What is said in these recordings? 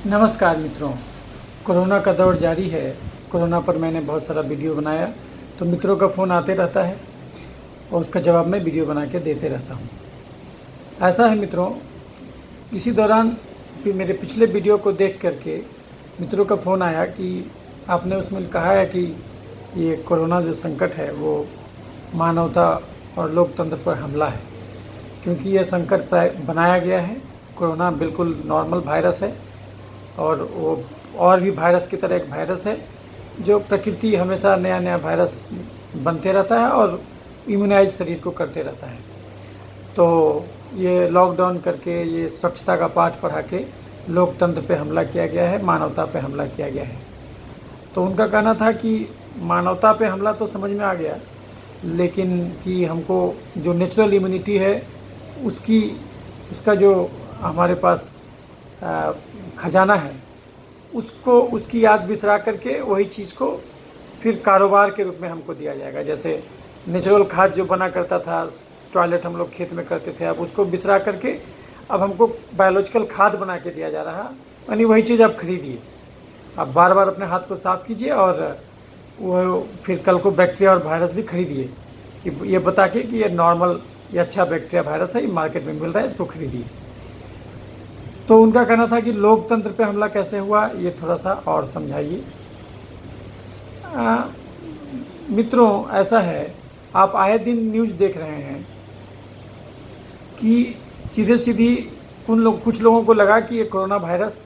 नमस्कार मित्रों, कोरोना का दौर जारी है। कोरोना पर मैंने बहुत सारा वीडियो बनाया, तो मित्रों का फ़ोन आते रहता है और उसका जवाब मैं वीडियो बना के देते रहता हूँ। ऐसा है मित्रों, इसी दौरान भी मेरे पिछले वीडियो को देख करके मित्रों का फ़ोन आया कि आपने उसमें कहा है कि ये कोरोना जो संकट है वो मानवता और लोकतंत्र पर हमला है, क्योंकि यह संकट बनाया गया है। कोरोना बिल्कुल नॉर्मल वायरस है और वो और भी वायरस की तरह एक वायरस है जो प्रकृति हमेशा नया नया वायरस बनते रहता है और इम्यूनाइज शरीर को करते रहता है। तो ये लॉकडाउन करके ये स्वच्छता का पाठ पढ़ा के लोकतंत्र पे हमला किया गया है, मानवता पे हमला किया गया है। तो उनका कहना था कि मानवता पे हमला तो समझ में आ गया, लेकिन कि हमको जो नेचुरल इम्यूनिटी है उसका जो हमारे पास खजाना है उसकी याद बिसरा करके वही चीज़ को फिर कारोबार के रूप में हमको दिया जाएगा। जैसे नेचुरल खाद जो बना करता था, टॉयलेट हम लोग खेत में करते थे, अब उसको बिसरा करके अब हमको बायोलॉजिकल खाद बना के दिया जा रहा, यानी वही चीज़ आप खरीदिए, आप बार बार अपने हाथ को साफ़ कीजिए और वो फिर कल को बैक्टीरिया और वायरस भी खरीदिए कि ये बता के कि ये नॉर्मल ये अच्छा बैक्टीरिया वायरस है, ये मार्केट में मिल रहा है, इसको खरीदिए। तो उनका कहना था कि लोकतंत्र पे हमला कैसे हुआ, ये थोड़ा सा और समझाइए। मित्रों, ऐसा है, आप आए दिन न्यूज़ देख रहे हैं कि सीधे सीधी कुछ लोगों को लगा कि ये कोरोना वायरस,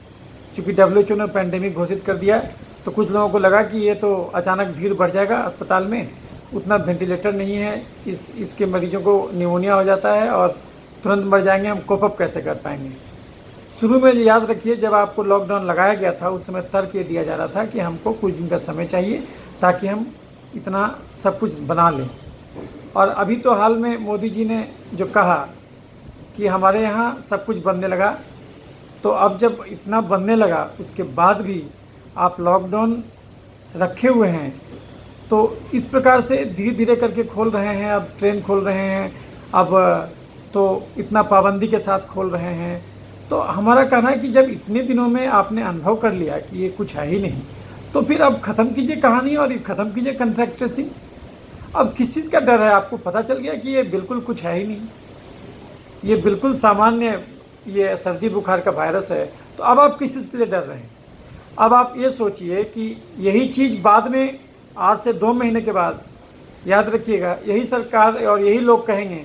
चूँकि WHO ने पैंडेमिक घोषित कर दिया, तो कुछ लोगों को लगा कि ये तो अचानक भीड़ बढ़ जाएगा अस्पताल में, उतना वेंटिलेटर नहीं है, इसके मरीजों को निमोनिया हो जाता है और तुरंत मर जाएंगे, हम कोप अप कैसे कर पाएंगे। शुरू में याद रखिए, जब आपको लॉकडाउन लगाया गया था उस समय तर्क ये दिया जा रहा था कि हमको कुछ दिन का समय चाहिए ताकि हम इतना सब कुछ बना लें। और अभी तो हाल में मोदी जी ने जो कहा कि हमारे यहाँ सब कुछ बनने लगा, तो अब जब इतना बनने लगा उसके बाद भी आप लॉकडाउन रखे हुए हैं, तो इस प्रकार से धीरे धीरे करके खोल रहे हैं। अब ट्रेन खोल रहे हैं, अब तो इतना पाबंदी के साथ खोल रहे हैं। तो हमारा कहना है कि जब इतने दिनों में आपने अनुभव कर लिया कि ये कुछ है ही नहीं, तो फिर अब ख़त्म कीजिए कहानी और ख़त्म कीजिए कॉन्ट्रैक्ट ट्रेसिंग। अब किस चीज़ का डर है? आपको पता चल गया कि ये बिल्कुल कुछ है ही नहीं, ये बिल्कुल सामान्य ये सर्दी बुखार का वायरस है, तो अब आप किस चीज़ के लिए डर रहे हैं? अब आप ये सोचिए कि यही चीज़ बाद में, आज से 2 महीने के बाद, याद रखिएगा, यही सरकार और यही लोग कहेंगे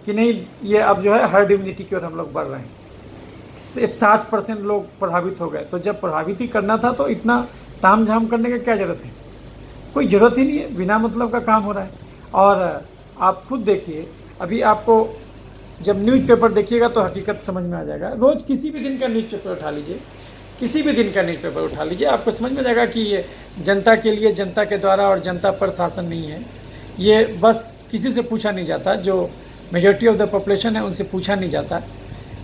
कि नहीं, ये अब जो है हर्ड इम्यूनिटी की ओर हम लोग बढ़ रहे हैं, 60% लोग प्रभावित हो गए। तो जब प्रभावित ही करना था तो इतना ताम झाम करने की क्या ज़रूरत है? कोई ज़रूरत ही नहीं है, बिना मतलब का काम हो रहा है। और आप खुद देखिए, अभी आपको जब न्यूज़पेपर देखिएगा तो हकीकत समझ में आ जाएगा। रोज़ किसी भी दिन का न्यूज़पेपर उठा लीजिए, किसी भी दिन का न्यूज़पेपर उठा लीजिए, आपको समझ में जाएगा कि ये जनता के लिए, जनता के द्वारा और जनता पर शासन नहीं है। ये बस किसी से पूछा नहीं जाता, जो मेजॉरिटी ऑफ द पॉपुलेशन है उनसे पूछा नहीं जाता।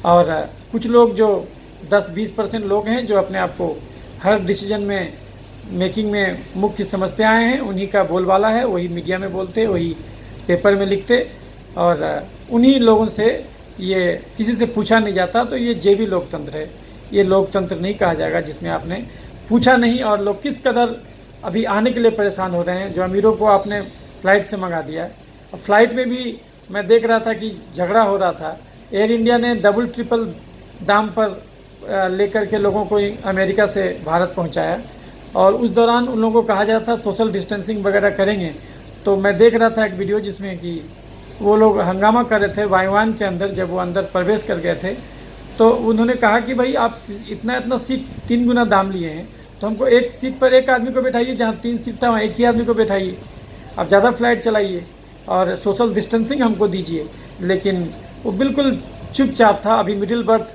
और कुछ लोग जो 10-20% लोग हैं जो अपने आप को हर डिसीजन में मेकिंग में मुख्य समझते आए हैं, उन्हीं का बोलबाला है, वही मीडिया में बोलते, वही पेपर में लिखते, और उन्हीं लोगों से ये किसी से पूछा नहीं जाता। तो ये जेबी लोकतंत्र है, ये लोकतंत्र नहीं कहा जाएगा जिसमें आपने पूछा नहीं। और लोग किस कदर अभी आने के लिए परेशान हो रहे हैं। जो अमीरों को आपने फ़्लाइट से मंगा दिया, और फ्लाइट में भी मैं देख रहा था कि झगड़ा हो रहा था। एयर इंडिया ने डबल ट्रिपल दाम पर लेकर के लोगों को अमेरिका से भारत पहुंचाया, और उस दौरान उन लोगों को कहा जाता था सोशल डिस्टेंसिंग वगैरह करेंगे। तो मैं देख रहा था एक वीडियो जिसमें कि वो लोग हंगामा कर रहे थे वायुयान के अंदर। जब वो अंदर प्रवेश कर गए थे तो उन्होंने कहा कि भाई आप इतना सीट 3 गुना दाम लिए हैं, तो हमको एक सीट पर एक आदमी को बैठाइए, जहाँ 3 सीट था वहाँ एक ही आदमी को बैठाइए, आप ज़्यादा फ्लाइट चलाइए और सोशल डिस्टेंसिंग हमको दीजिए। लेकिन वो बिल्कुल चुपचाप था। अभी मिडिल बर्थ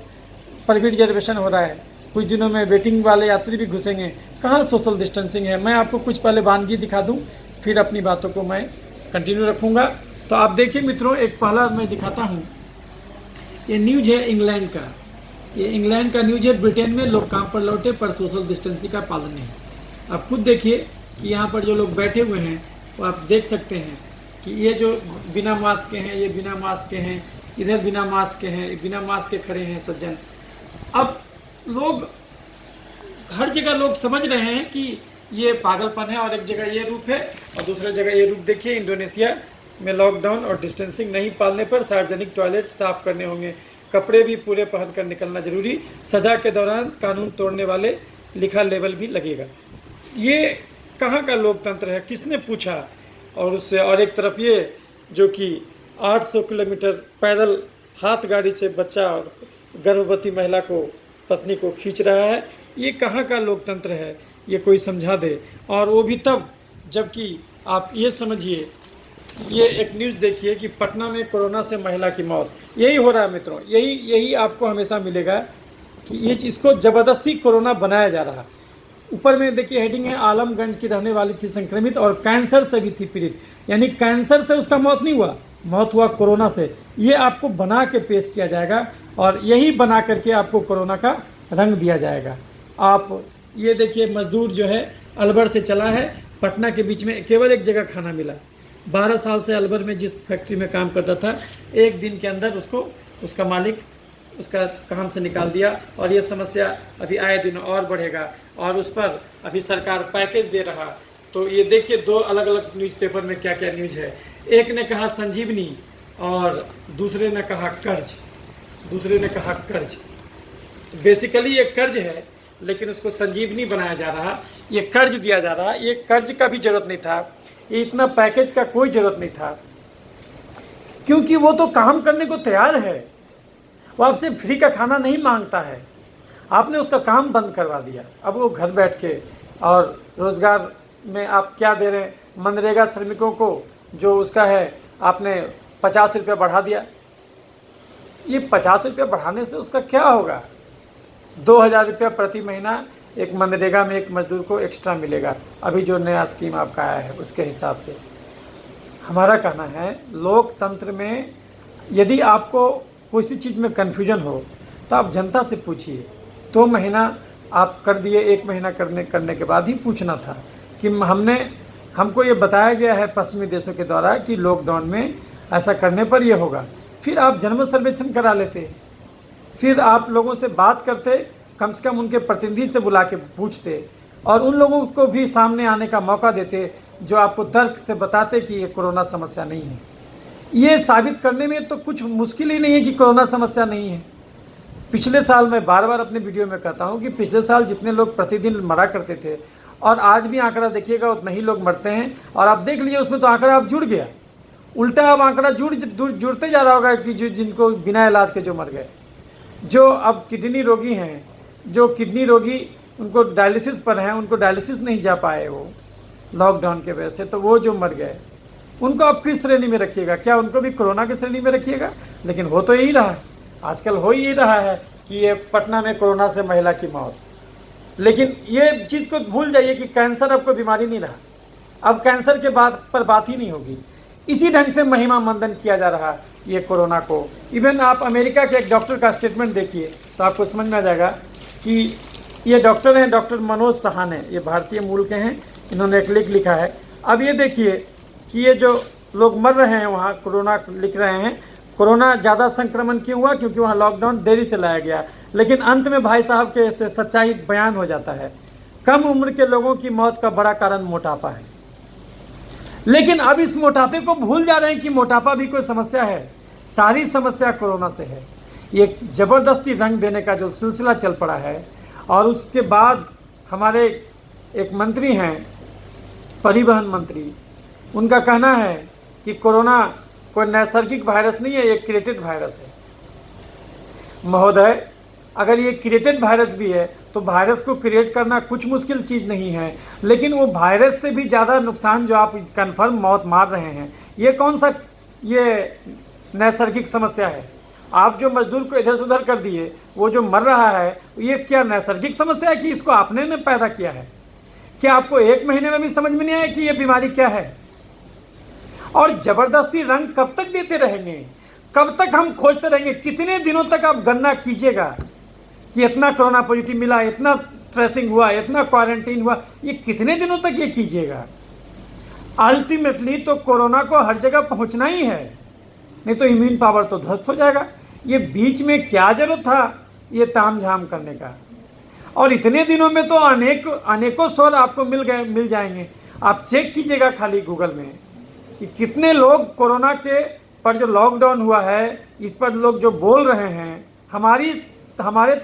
पर भी रिजर्वेशन हो रहा है, कुछ दिनों में वेटिंग वाले यात्री भी घुसेंगे, कहाँ सोशल डिस्टेंसिंग है? मैं आपको कुछ पहले वानगी दिखा दूं, फिर अपनी बातों को मैं कंटिन्यू रखूँगा। तो आप देखिए मित्रों, एक पहला मैं दिखाता हूँ, ये न्यूज़ है इंग्लैंड का। ये इंग्लैंड का न्यूज़ है, ब्रिटेन में लोग काम पर लौटे पर सोशल डिस्टेंसिंग का पालन नहीं। आप खुद देखिए कि यहाँ पर जो लोग बैठे हुए हैं वो आप देख सकते हैं कि ये जो बिना मास्क के हैं, ये बिना मास्क के हैं, इधर बिना मास्क के हैं, बिना मास्क के खड़े हैं सज्जन। अब लोग हर जगह लोग समझ रहे हैं कि ये पागलपन है, और एक जगह ये रूप है और दूसरी जगह ये रूप देखिए। इंडोनेशिया में लॉकडाउन और डिस्टेंसिंग नहीं पालने पर सार्वजनिक टॉयलेट साफ करने होंगे, कपड़े भी पूरे पहनकर निकलना जरूरी, सजा के दौरान कानून तोड़ने वाले लिखा लेबल भी लगेगा। ये कहाँ का लोकतंत्र है, किसने पूछा? और उससे और एक तरफ ये जो कि 800 किलोमीटर पैदल हाथ गाड़ी से बच्चा और गर्भवती महिला को, पत्नी को खींच रहा है, ये कहाँ का लोकतंत्र है? ये कोई समझा दे। और वो भी तब जबकि आप ये समझिए, ये एक न्यूज़ देखिए कि पटना में कोरोना से महिला की मौत। यही हो रहा है मित्रों, यही आपको हमेशा मिलेगा कि ये इसको ज़बरदस्ती कोरोना बनाया जा रहा है। ऊपर में देखिए हेडिंग है, आलमगंज की रहने वाली थी संक्रमित और कैंसर से भी थी पीड़ित, यानी कैंसर से उसका मौत नहीं हुआ, मौत हुआ कोरोना से। ये आपको बना के पेश किया जाएगा और यही बना करके आपको कोरोना का रंग दिया जाएगा। आप ये देखिए, मजदूर जो है अलवर से चला है, पटना के बीच में केवल एक जगह खाना मिला। 12 साल से अलवर में जिस फैक्ट्री में काम करता था, एक दिन के अंदर उसको उसका मालिक उसका काम से निकाल दिया। और ये समस्या अभी आए दिन और बढ़ेगा और उस पर अभी सरकार पैकेज दे रहा। तो ये देखिए, 2 अलग अलग न्यूज़पेपर में क्या क्या न्यूज़ है। एक ने कहा संजीवनी और दूसरे ने कहा कर्ज, तो बेसिकली ये कर्ज है, लेकिन उसको संजीवनी बनाया जा रहा, ये कर्ज दिया जा रहा। ये कर्ज का भी जरूरत नहीं था, ये इतना पैकेज का कोई ज़रूरत नहीं था, क्योंकि वो तो काम करने को तैयार है। वो आपसे फ्री का खाना नहीं मांगता है, आपने उसका काम बंद करवा दिया। अब वो घर बैठ के, और रोज़गार में आप क्या दे रहे हैं? मनरेगा श्रमिकों को जो उसका है, आपने 50 रुपया बढ़ा दिया। ये 50 रुपया बढ़ाने से उसका क्या होगा? 2000 रुपया प्रति महीना एक मनरेगा में एक मजदूर को एक्स्ट्रा मिलेगा, अभी जो नया स्कीम आपका आया है उसके हिसाब से। हमारा कहना है, लोकतंत्र में यदि आपको किसी चीज़ में कन्फ्यूजन हो तो आप जनता से पूछिए। 2 महीना आप कर दिए, 1 महीना करने के बाद ही पूछना था कि हमको ये बताया गया है पश्चिमी देशों के द्वारा कि लॉकडाउन में ऐसा करने पर ये होगा। फिर आप जनमत सर्वेक्षण करा लेते, फिर आप लोगों से बात करते, कम से कम उनके प्रतिनिधि से बुला के पूछते और उन लोगों को भी सामने आने का मौका देते जो आपको तर्क से बताते कि ये कोरोना समस्या नहीं है। ये साबित करने में तो कुछ मुश्किल ही नहीं है कि कोरोना समस्या नहीं है। पिछले साल, मैं बार बार अपने वीडियो में कहता हूँ कि पिछले साल जितने लोग प्रतिदिन मरा करते थे और आज भी आंकड़ा देखिएगा उतना ही लोग मरते हैं। और आप देख लीजिए उसमें तो आंकड़ा अब जुड़ गया, उल्टा अब आंकड़ा जुड़ते जा रहा होगा कि जिनको बिना इलाज के जो मर गए, जो अब किडनी रोगी हैं, जो किडनी रोगी उनको डायलिसिस पर हैं, उनको डायलिसिस नहीं जा पाए वो लॉकडाउन के वजह से, तो वो जो मर गए उनको आप किस श्रेणी में रखिएगा? क्या उनको भी कोरोना की श्रेणी में रखिएगा? लेकिन हो तो यही रहा है, आजकल हो ही रहा है कि ये पटना में कोरोना से महिला की मौत। लेकिन ये चीज़ को भूल जाइए कि कैंसर अब कोई बीमारी नहीं रहा, अब कैंसर के बात ही नहीं होगी। इसी ढंग से महिमा मंदन किया जा रहा ये कोरोना को। इवन आप अमेरिका के एक डॉक्टर का स्टेटमेंट देखिए तो आपको समझ में आ जाएगा कि ये डॉक्टर हैं, डॉक्टर मनोज सहाने, ये भारतीय मूल के हैं, इन्होंने एक लेख लिखा है। अब ये देखिए कि ये जो लोग मर रहे हैं वहाँ, कोरोना लिख रहे हैं, कोरोना ज़्यादा संक्रमण क्यों हुआ? क्योंकि वहाँ लॉकडाउन देरी से लाया गया। लेकिन अंत में भाई साहब के से सच्चाई बयान हो जाता है, कम उम्र के लोगों की मौत का बड़ा कारण मोटापा है। लेकिन अब इस मोटापे को भूल जा रहे हैं कि मोटापा भी कोई समस्या है, सारी समस्या कोरोना से है। ये ज़बरदस्ती रंग देने का जो सिलसिला चल पड़ा है। और उसके बाद हमारे एक मंत्री हैं, परिवहन मंत्री, उनका कहना है कि कोरोना कोई नैसर्गिक वायरस नहीं है, ये क्रिएटेड वायरस है। महोदय, अगर ये क्रिएटेड वायरस भी है तो वायरस को क्रिएट करना कुछ मुश्किल चीज़ नहीं है, लेकिन वो वायरस से भी ज़्यादा नुकसान जो आप कन्फर्म मौत मार रहे हैं, ये कौन सा ये नैसर्गिक समस्या है? आप जो मजदूर को इधर से उधर कर दिए, वो जो मर रहा है, ये क्या नैसर्गिक समस्या है कि इसको आपने ने पैदा किया है? क्या आपको 1 महीने में भी समझ में नहीं आया कि ये बीमारी क्या है? और ज़बरदस्ती रंग कब तक देते रहेंगे? कब तक हम खोजते रहेंगे? कितने दिनों तक आप गणना कीजिएगा कि इतना कोरोना पॉजिटिव मिला, इतना ट्रेसिंग हुआ, इतना क्वारंटीन हुआ, ये कितने दिनों तक ये कीजिएगा? अल्टीमेटली तो कोरोना को हर जगह पहुंचना ही है, नहीं तो इम्यून पावर तो ध्वस्त हो जाएगा। ये बीच में क्या जरूरत था ये तामझाम करने का? और इतने दिनों में तो अनेकों स्वर आपको मिल जाएंगे। आप चेक कीजिएगा खाली गूगल में कि कितने लोग कोरोना के पर जो लॉकडाउन हुआ है इस पर लोग जो बोल रहे हैं। हमारे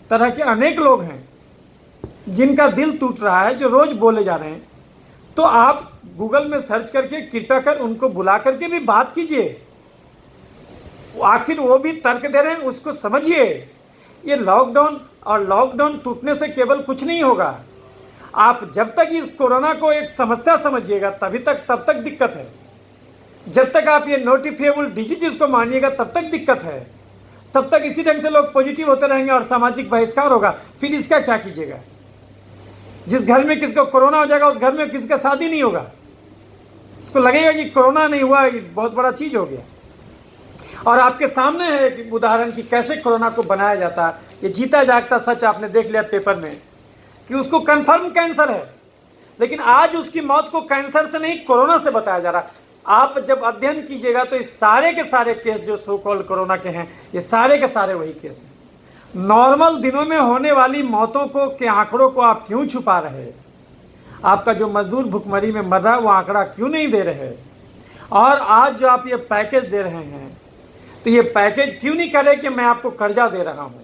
तरह के अनेक लोग हैं जिनका दिल टूट रहा है, जो रोज बोले जा रहे हैं। तो आप गूगल में सर्च करके कृपया कर उनको बुला करके भी बात कीजिए। आखिर वो भी तर्क दे रहे हैं, उसको समझिए। ये लॉकडाउन टूटने से केवल कुछ नहीं होगा। आप जब तक इस कोरोना को एक समस्या समझिएगा तब तक दिक्कत है। जब तक आप ये नोटिफिएबल डिजीज इसको मानिएगा तब तक दिक्कत है। तब तक इसी ढंग से लोग पॉजिटिव होते रहेंगे और सामाजिक बहिष्कार होगा। फिर इसका क्या कीजिएगा? जिस घर में किसको कोरोना हो जाएगा उस घर में किसी का शादी नहीं होगा। उसको लगेगा कि कोरोना नहीं हुआ, ये बहुत बड़ा चीज हो गया। और आपके सामने है एक उदाहरण कि कैसे कोरोना को बनाया जाता है। ये जीता जागता सच आपने देख लिया पेपर में कि उसको कंफर्म कैंसर है, लेकिन आज उसकी मौत को कैंसर से नहीं कोरोना से बताया जा रहा। आप जब अध्ययन कीजिएगा तो इस सारे के सारे केस जो सो कॉल्ड कोरोना के हैं, ये सारे के सारे वही केस हैं। नॉर्मल दिनों में होने वाली मौतों को के आंकड़ों को आप क्यों छुपा रहे? आपका जो मजदूर भुखमरी में मर रहा है वो आंकड़ा क्यों नहीं दे रहे? और आज जो आप ये पैकेज दे रहे हैं तो ये पैकेज क्यों नहीं करे कि मैं आपको कर्जा दे रहा हूं?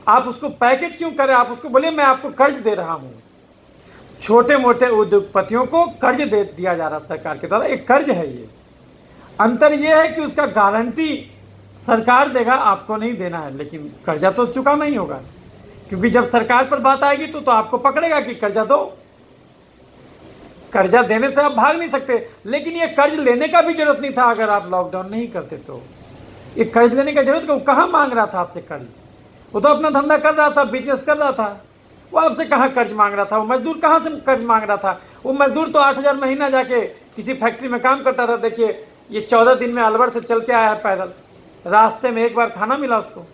आप उसको पैकेज क्यों करें? आप उसको बोले मैं आपको कर्ज दे रहा हूं। छोटे मोटे उद्योगपतियों को कर्ज दे दिया जा रहा सरकार के द्वारा, एक कर्ज है ये। अंतर ये है कि उसका गारंटी सरकार देगा, आपको नहीं देना है, लेकिन कर्जा तो चुकाना ही होगा। क्योंकि जब सरकार पर बात आएगी तो आपको पकड़ेगा कि कर्जा दो। कर्जा देने से आप भाग नहीं सकते, लेकिन ये कर्ज लेने का भी जरूरत नहीं था अगर आप लॉकडाउन नहीं करते तो। ये कर्ज लेने का जरूरत क्यों? कहाँ मांग रहा था आपसे कर्ज? वो तो अपना धंधा कर रहा था, बिजनेस कर रहा था। वो आपसे कहाँ कर्ज मांग रहा था? वो मजदूर कहाँ से कर्ज मांग रहा था? वो मजदूर तो 8,000 महीना जाके किसी फैक्ट्री में काम करता था। देखिए ये 14 दिन में अलवर से चल के आया है पैदल। रास्ते में एक बार खाना मिला उसको,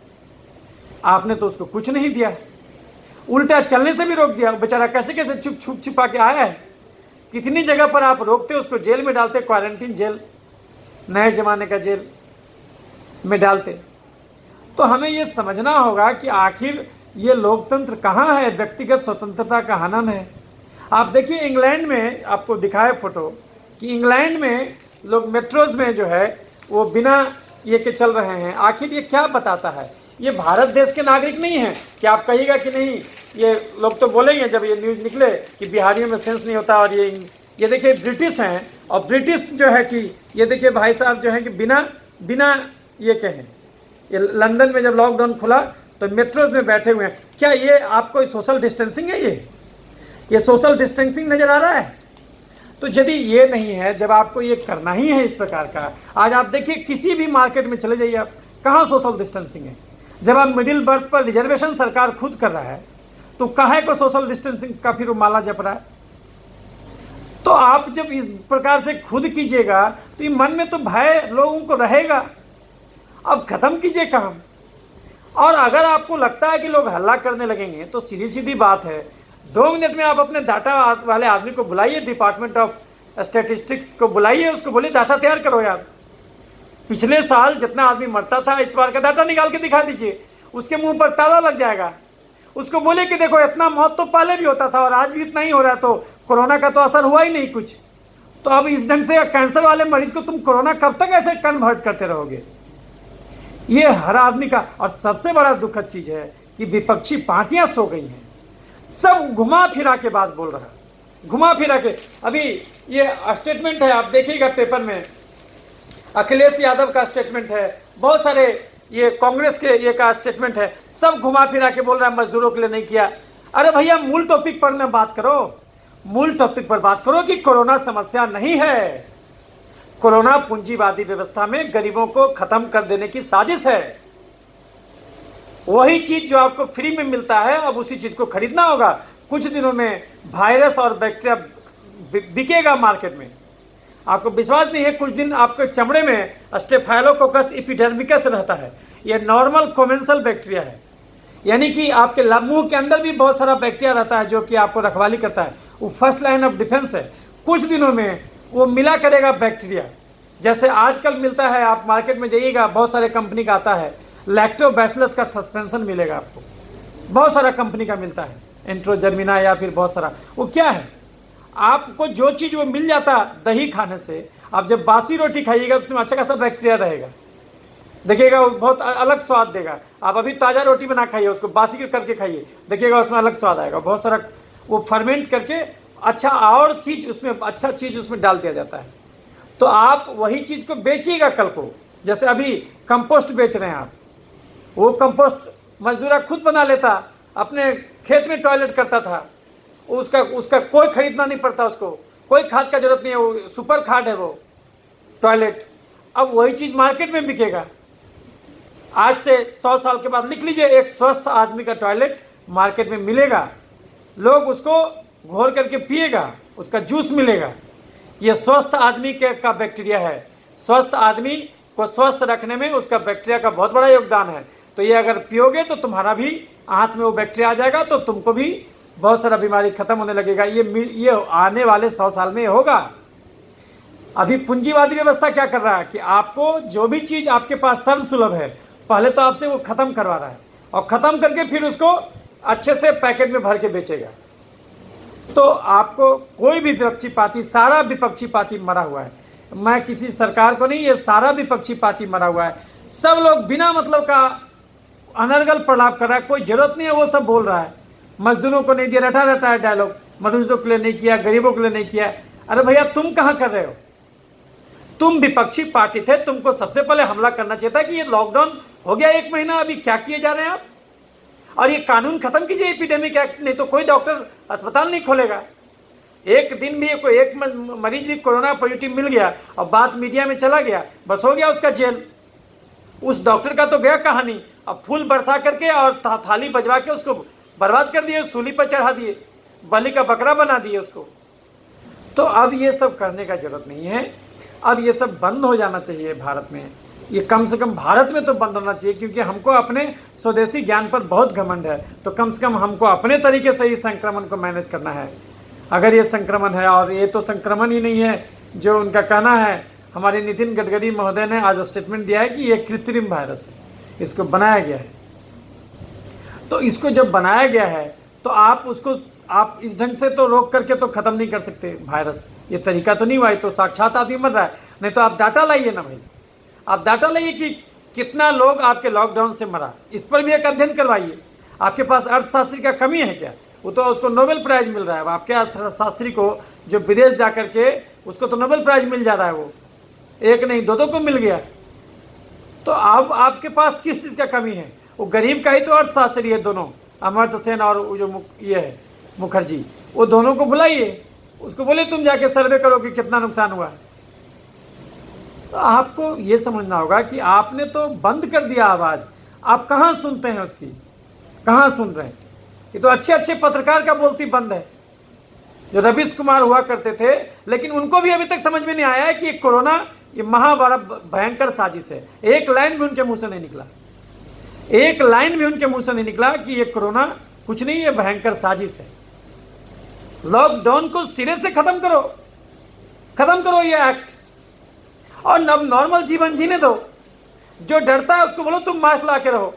आपने तो उसको कुछ नहीं दिया, उल्टा चलने से भी रोक दिया। बेचारा कैसे कैसे छुप छुपा के आया है। कितनी जगह पर आप रोकते, उसको जेल में डालते, क्वारंटीन जेल, नए जमाने का जेल में डालते। तो हमें ये समझना होगा कि आखिर ये लोकतंत्र कहाँ है? व्यक्तिगत स्वतंत्रता का हनन है। आप देखिए इंग्लैंड में, आपको दिखाए फोटो कि इंग्लैंड में लोग मेट्रोज में जो है वो बिना ये के चल रहे हैं। आखिर ये क्या बताता है? ये भारत देश के नागरिक नहीं है कि आप कहिएगा कि नहीं, ये लोग तो बोलेंगे जब ये न्यूज़ निकले कि बिहारियों में सेंस नहीं होता। और ये देखिए ब्रिटिश हैं, और ब्रिटिश जो है कि ये देखिए भाई साहब जो है कि बिना ये के हैं। ये लंदन में जब लॉकडाउन खुला तो मेट्रोज में बैठे हुए हैं। क्या ये आपको सोशल डिस्टेंसिंग है? ये सोशल डिस्टेंसिंग नज़र आ रहा है? तो यदि ये नहीं है, जब आपको ये करना ही है इस प्रकार का, आज आप देखिए किसी भी मार्केट में चले जाइए आप, कहाँ सोशल डिस्टेंसिंग है? जब आप मिडिल बर्थ पर रिजर्वेशन सरकार खुद कर रहा है तो काहे को सोशल डिस्टेंसिंग का फिर माला जप रहा है? तो आप जब इस प्रकार से खुद कीजिएगा तो ये मन में तो भय लोगों को रहेगा। अब खत्म कीजिए काम। और अगर आपको लगता है कि लोग हल्ला करने लगेंगे तो सीधी सीधी बात है, 2 मिनट में आप अपने डाटा वाले आदमी को बुलाइए, डिपार्टमेंट ऑफ स्टैटिस्टिक्स को बुलाइए, उसको बोलिए डाटा तैयार करो यार। पिछले साल जितना आदमी मरता था इस बार का डाटा निकाल के दिखा दीजिए। उसके मुंह पर ताला लग जाएगा। उसको बोले कि देखो इतना मौत तो पहले भी होता था और आज भी इतना ही हो रहा है, तो कोरोना का तो असर हुआ ही नहीं कुछ। तो अब इस ढंग से कैंसर वाले मरीज को तुम कोरोना कब तक ऐसे कन्वर्ट करते रहोगे? ये हर आदमी का। और सबसे बड़ा दुखद चीज है कि विपक्षी पार्टियां सो गई हैं। सब घुमा फिरा के बात बोल रहा है, घुमा फिरा के। अभी ये स्टेटमेंट है, आप देखिएगा पेपर में, अखिलेश यादव का स्टेटमेंट है, बहुत सारे ये कांग्रेस के ये का स्टेटमेंट है। सब घुमा फिरा के बोल रहा है मजदूरों के लिए नहीं किया। अरे भैया मूल टॉपिक पर में बात करो, मूल टॉपिक पर बात करो कि कोरोना समस्या नहीं है। कोरोना पूंजीवादी व्यवस्था में गरीबों को खत्म कर देने की साजिश है। वही चीज जो आपको फ्री में मिलता है अब उसी चीज को खरीदना होगा। कुछ दिनों में वायरस और बैक्टीरिया बिकेगा मार्केट में। आपको विश्वास नहीं है, कुछ दिन आपके चमड़े में स्टेफाइलोकोकस एपिडर्मिकस रहता है। यह नॉर्मल कोमेंसल बैक्टीरिया है, यानी कि आपके मुंह के अंदर भी बहुत सारा बैक्टीरिया रहता है जो कि आपको रखवाली करता है। वो फर्स्ट लाइन ऑफ डिफेंस है। कुछ दिनों में वो मिला करेगा बैक्टीरिया, जैसे आजकल मिलता है। आप मार्केट में जाइएगा, बहुत सारे कंपनी का आता है, लैक्टोबैसिलस का सस्पेंशन मिलेगा आपको। बहुत सारा कंपनी का मिलता है, एंट्रोजर्मिना या फिर बहुत सारा। वो क्या है, आपको जो चीज़ वो मिल जाता दही खाने से, आप जब बासी रोटी खाइएगा तो उसमें अच्छा खासा बैक्टीरिया रहेगा, देखिएगा वो बहुत अलग स्वाद देगा। आप अभी ताज़ा रोटी बना खाइए, उसको बासी करके खाइए, देखिएगा उसमें अलग स्वाद आएगा। बहुत सारा वो फर्मेंट करके अच्छा और चीज़ उसमें, अच्छा चीज़ उसमें डाल दिया जाता है। तो आप वही चीज़ को बेचिएगा कल को। जैसे अभी कंपोस्ट बेच रहे हैं आप, वो कंपोस्ट मजदूर खुद बना लेता, अपने खेत में टॉयलेट करता था, उसका कोई खरीदना नहीं पड़ता, उसको कोई खाद का जरूरत नहीं है, वो सुपर खाद है वो टॉयलेट। अब वही चीज़ मार्केट में बिकेगा। आज से 100 साल के बाद लिख लीजिए, एक स्वस्थ आदमी का टॉयलेट मार्केट में मिलेगा, लोग उसको घोर करके पिएगा, उसका जूस मिलेगा। ये स्वस्थ आदमी का बैक्टीरिया है। स्वस्थ आदमी को स्वस्थ रखने में उसका बैक्टीरिया का बहुत बड़ा योगदान है। तो ये अगर पियोगे तो तुम्हारा भी आंत में वो बैक्टीरिया आ जाएगा, तो तुमको भी बहुत सारा बीमारी खत्म होने लगेगा। ये आने वाले 100 साल में होगा। अभी पूंजीवादी व्यवस्था क्या कर रहा है कि आपको जो भी चीज़ आपके पास सर्वसुलभ है, पहले तो आपसे वो ख़त्म करवा रहा है, और ख़त्म करके फिर उसको अच्छे से पैकेट में भर के बेचेगा। तो आपको कोई भी विपक्षी पार्टी, सारा विपक्षी पार्टी मरा हुआ है। मैं किसी सरकार को नहीं, ये सारा विपक्षी पार्टी मरा हुआ है। सब लोग बिना मतलब का अनर्गल प्रलाप कर रहा है, कोई ज़रूरत नहीं है वो सब बोल रहा है। मजदूरों को नहीं दिया, रटा रटा है डायलॉग, मजदूरों के लिए नहीं किया, गरीबों के लिए नहीं किया। अरे भैया तुम कहाँ कर रहे हो? तुम विपक्षी पार्टी थे, तुमको सबसे पहले हमला करना चाहिए था कि ये लॉकडाउन हो गया 1 महीना, अभी क्या किए जा रहे हैं आप? और ये कानून खत्म कीजिए एपिडेमिक एक्ट, नहीं तो कोई डॉक्टर अस्पताल नहीं खोलेगा। एक दिन भी कोई एक मरीज भी कोरोना पॉजिटिव मिल गया और बात मीडिया में चला गया, बस हो गया उसका जेल। उस डॉक्टर का तो गया कहानी। अब फूल बरसा करके और थाली बजवा के उसको बर्बाद कर दिए, सूली पर चढ़ा दिए, बलि का बकरा बना दिए उसको। तो अब ये सब करने का जरूरत नहीं है। अब ये सब बंद हो जाना चाहिए भारत में। ये कम से कम भारत में तो बंद होना चाहिए, क्योंकि हमको अपने स्वदेशी ज्ञान पर बहुत घमंड है। तो कम से कम हमको अपने तरीके से इस संक्रमण को मैनेज करना है। अगर ये संक्रमण है, और ये तो संक्रमण ही नहीं है जो उनका कहना है, हमारे नितिन गडकरी महोदय ने आज स्टेटमेंट दिया है कि ये कृत्रिम वायरस है, इसको बनाया गया है। तो इसको जब बनाया गया है तो आप इस ढंग से तो रोक करके तो ख़त्म नहीं कर सकते वायरस। ये तरीका तो नहीं हुआ है, तो साक्षात आदमी मर रहा है। नहीं तो आप डाटा लाइए ना भाई, आप डाटा लाइए कि कितना लोग आपके लॉकडाउन से मरा, इस पर भी एक अध्ययन करवाइए। आपके पास अर्थशास्त्री का कमी है क्या? वो तो उसको नोबेल प्राइज मिल रहा है। आपके अर्थशास्त्री को जो विदेश जा कर के, उसको तो नोबेल प्राइज मिल जा रहा है, वो एक नहीं 2-2 को मिल गया। तो अब आपके पास किस चीज़ का कमी है? वो गरीब का ही तो अर्थशास्त्री है दोनों, अमर्त्य सेन और वो जो ये है मुखर्जी, वो दोनों को बुलाइए, उसको बोले तुम जाके सर्वे करो कि कितना नुकसान हुआ। तो आपको ये समझना होगा कि आपने तो बंद कर दिया आवाज़, आप कहाँ सुनते हैं उसकी, कहाँ सुन रहे हैं? ये तो अच्छे अच्छे पत्रकार का बोलती बंद है, जो रवीश कुमार हुआ करते थे, लेकिन उनको भी अभी तक समझ में नहीं आया है कि कोरोना ये बड़ा भयंकर साजिश है। एक लाइन भी उनके मुंह से नहीं निकला, एक लाइन भी उनके मुंह से नहीं निकला कि ये कोरोना कुछ नहीं, ये भयंकर साजिश है। लॉकडाउन को सिरे से खत्म करो ये एक्ट, और अब नॉर्मल जीवन जीने दो। जो डरता है उसको बोलो तुम मास्क ला के रहो।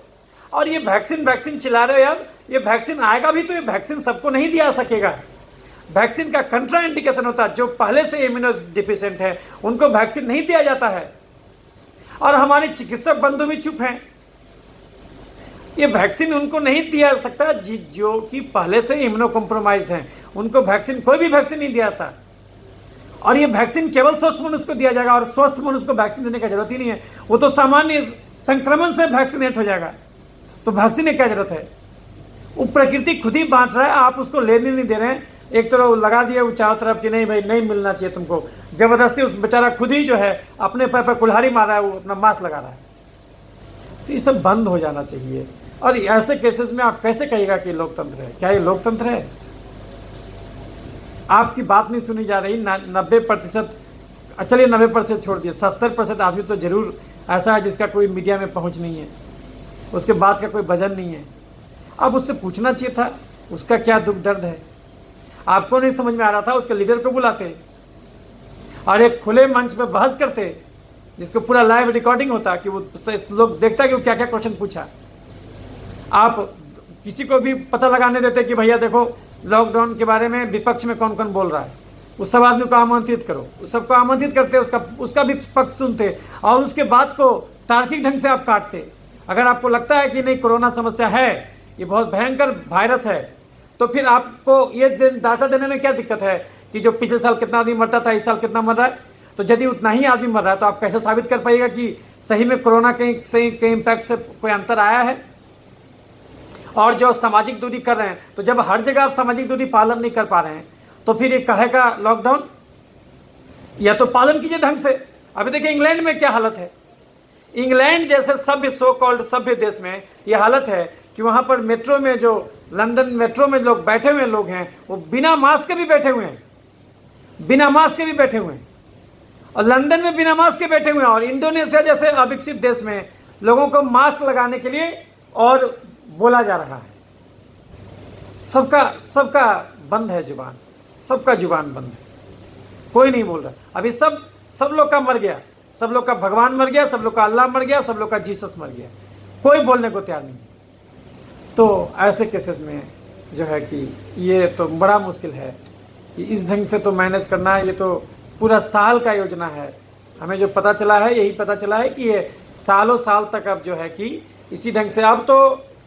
और ये वैक्सीन चिल्ला रहे हो यार, ये वैक्सीन आएगा भी तो ये वैक्सीन सबको नहीं दिया सकेगा। वैक्सीन का कंट्रा इंडिकेशन होता है, जो पहले से इम्यूनो डिफिशिएंट है उनको वैक्सीन नहीं दिया जाता है। और हमारे चिकित्सक बंधु भी चुप हैं, ये वैक्सीन उनको नहीं दिया सकता जो कि पहले से इम्यूनो कॉम्प्रोमाइज्ड हैं, उनको वैक्सीन, कोई भी वैक्सीन नहीं दिया था। और ये वैक्सीन केवल स्वस्थ मनुष्य को दिया जाएगा, और स्वस्थ मनुष्य को वैक्सीन देने की जरूरत ही नहीं है, वो तो सामान्य संक्रमण से वैक्सीनेट हो जाएगा। तो वैक्सीन की क्या जरूरत है? वो प्रकृति खुद ही बांट रहा है, आप उसको लेने नहीं दे रहे हैं। एक तरफ लगा दिया वो चारों तरफ कि नहीं भाई नहीं मिलना चाहिए तुमको, जबरदस्ती उस बेचारा खुद ही जो है अपने पैर पर कुल्हाड़ी मार रहा है, वो अपना मास्क लगा रहा है। तो ये सब बंद हो जाना चाहिए। और ऐसे केसेस में आप कैसे कहिएगा कि लोकतंत्र है? क्या ये लोकतंत्र है? आपकी बात नहीं सुनी जा रही। 90%, चलिए 90% छोड़ दिए, 70% आदमी तो जरूर ऐसा है जिसका कोई मीडिया में पहुंच नहीं है, उसके बात का कोई वजन नहीं है। अब उससे पूछना चाहिए था उसका क्या दुख दर्द है। आपको नहीं समझ में आ रहा था, उसके लीडर को बुलाते और एक खुले मंच में बहस करते, जिसको पूरा लाइव रिकॉर्डिंग होता कि वो लोग देखता कि वो क्या क्या क्वेश्चन पूछा। आप किसी को भी पता लगाने देते कि भैया देखो लॉकडाउन के बारे में विपक्ष में कौन कौन बोल रहा है, उस सब आदमी को आमंत्रित करो, उस सबको आमंत्रित करते, उसका भी पक्ष सुनते और उसके बात को तार्किक ढंग से आप काटते। अगर आपको लगता है कि नहीं कोरोना समस्या है, ये बहुत भयंकर वायरस है, तो फिर आपको ये डाटा देने में क्या दिक्कत है कि जो पिछले साल कितना आदमी मरता था इस साल कितना मर रहा है? तो यदि उतना ही आदमी मर रहा है तो आप कैसे साबित कर पाइएगा कि सही में कोरोना के इम्पैक्ट से कोई अंतर आया है? और जो सामाजिक दूरी कर रहे हैं, तो जब हर जगह आप सामाजिक दूरी पालन नहीं कर पा रहे हैं तो फिर ये कहेगा लॉकडाउन, या तो पालन कीजिए ढंग से। अभी देखिए इंग्लैंड में क्या हालत है। इंग्लैंड जैसे सभ्य सो कॉल्ड सभ्य देश में ये हालत है कि वहाँ पर मेट्रो में, जो लंदन मेट्रो में लोग बैठे हुए लोग हैं वो बिना मास्क के भी बैठे हुए हैं, बिना मास्क के भी बैठे हुए हैं, और लंदन में बिना मास्क के बैठे हुए हैं। और इंडोनेशिया जैसे अविकसित देश में लोगों को मास्क लगाने के लिए और बोला जा रहा है। सबका बंद है जुबान, सबका जुबान बंद है, कोई नहीं बोल रहा। अभी सब लोग का मर गया, सब लोग का भगवान मर गया, सब लोग का अल्लाह मर गया, सब लोग का जीसस मर गया, कोई बोलने को तैयार नहीं। तो ऐसे केसेस में जो है कि ये तो बड़ा मुश्किल है कि इस ढंग से तो मैनेज करना है। ये तो पूरा साल का योजना है। हमें जो पता चला है, यही पता चला है कि ये सालों साल तक अब जो है कि इसी ढंग से, अब तो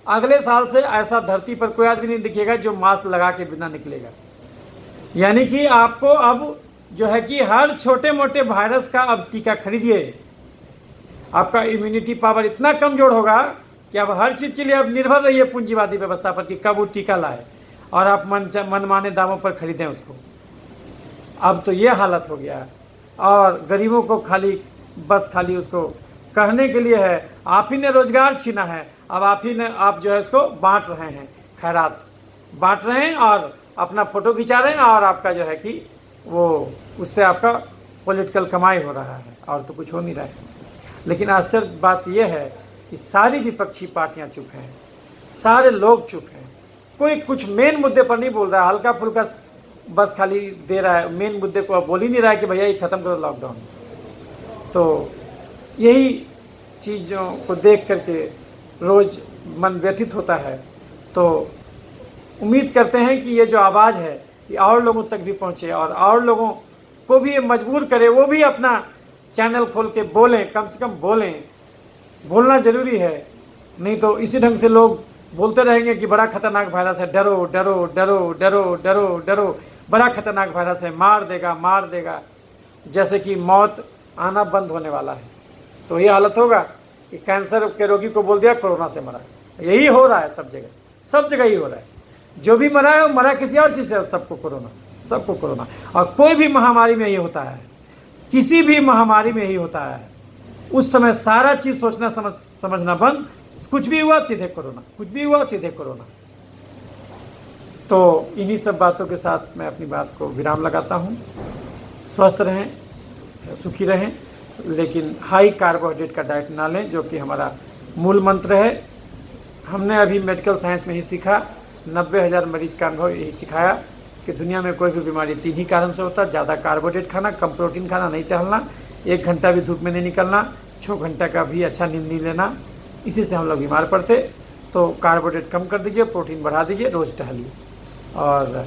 अगले साल से ऐसा धरती पर कोई आदमी नहीं दिखेगा जो मास्क लगा के बिना निकलेगा। यानी कि आपको अब जो है कि हर छोटे मोटे वायरस का अब टीका खरीदिए। आपका इम्यूनिटी पावर इतना कमजोर होगा कि अब हर चीज़ के लिए अब निर्भर रहिए पूंजीवादी व्यवस्था पर कि कब वो टीका लाए और आप मनमाने दामों पर खरीदें उसको। अब तो ये हालत हो गया और गरीबों को खाली उसको कहने के लिए है, आप ही ने रोजगार छीना है, अब आप जो है उसको बांट रहे हैं, खैरात बांट रहे हैं और अपना फोटो खिंचा रहे हैं और आपका जो है कि वो उससे आपका पॉलिटिकल कमाई हो रहा है और तो कुछ हो नहीं रहा है। लेकिन आश्चर्य बात यह है कि सारी विपक्षी पार्टियां चुप हैं, सारे लोग चुप हैं, कोई कुछ मेन मुद्दे पर नहीं बोल रहा है, हल्का फुल्का बस खाली दे रहा है, मेन मुद्दे को बोल ही नहीं रहा है कि भैया ये ख़त्म करो लॉकडाउन। तो यही चीज़ों को देख करके रोज़ मन व्यथित होता है। तो उम्मीद करते हैं कि ये जो आवाज़ है ये और लोगों तक भी पहुँचे और लोगों को भी ये मजबूर करे, वो भी अपना चैनल खोल के बोलें, कम से कम बोलें। बोलना ज़रूरी है, नहीं तो इसी ढंग से लोग बोलते रहेंगे कि बड़ा खतरनाक वायरस है, डरो डरो डरो डरो डरो डरो, बड़ा खतरनाक वायरस है, मार देगा, जैसे कि मौत आना बंद होने वाला है। तो ये हालत होगा कि कैंसर के रोगी को बोल दिया कोरोना से मरा। यही हो रहा है सब जगह ही हो रहा है। जो भी मरा है वो मरा किसी और चीज़ से, सबको कोरोना। और कोई भी महामारी में यही होता है, किसी भी महामारी में यही होता है। उस समय सारा चीज़ सोचना समझना बंद, कुछ भी हुआ सीधे कोरोना। तो इन्हीं सब बातों के साथ मैं अपनी बात को विराम लगाता हूँ। स्वस्थ रहें, सुखी रहें, लेकिन हाई कार्बोहाइड्रेट का डाइट ना लें, जो कि हमारा मूल मंत्र है। हमने अभी मेडिकल साइंस में ही सीखा, 90,000 मरीज का अनुभव यही सिखाया कि दुनिया में कोई भी बीमारी 3 ही कारण से होता है: ज़्यादा कार्बोहाइड्रेट खाना, कम प्रोटीन खाना, नहीं टहलना, 1 घंटा भी धूप में नहीं निकलना, 6 घंटा का भी अच्छा नींद नहीं लेना। इसी से हम लोग बीमार पड़ते। तो कार्बोहाइड्रेट कम कर दीजिए, प्रोटीन बढ़ा दीजिए, रोज़ टहलिए और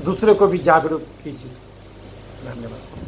दूसरे को भी जागरूक कीजिए। धन्यवाद।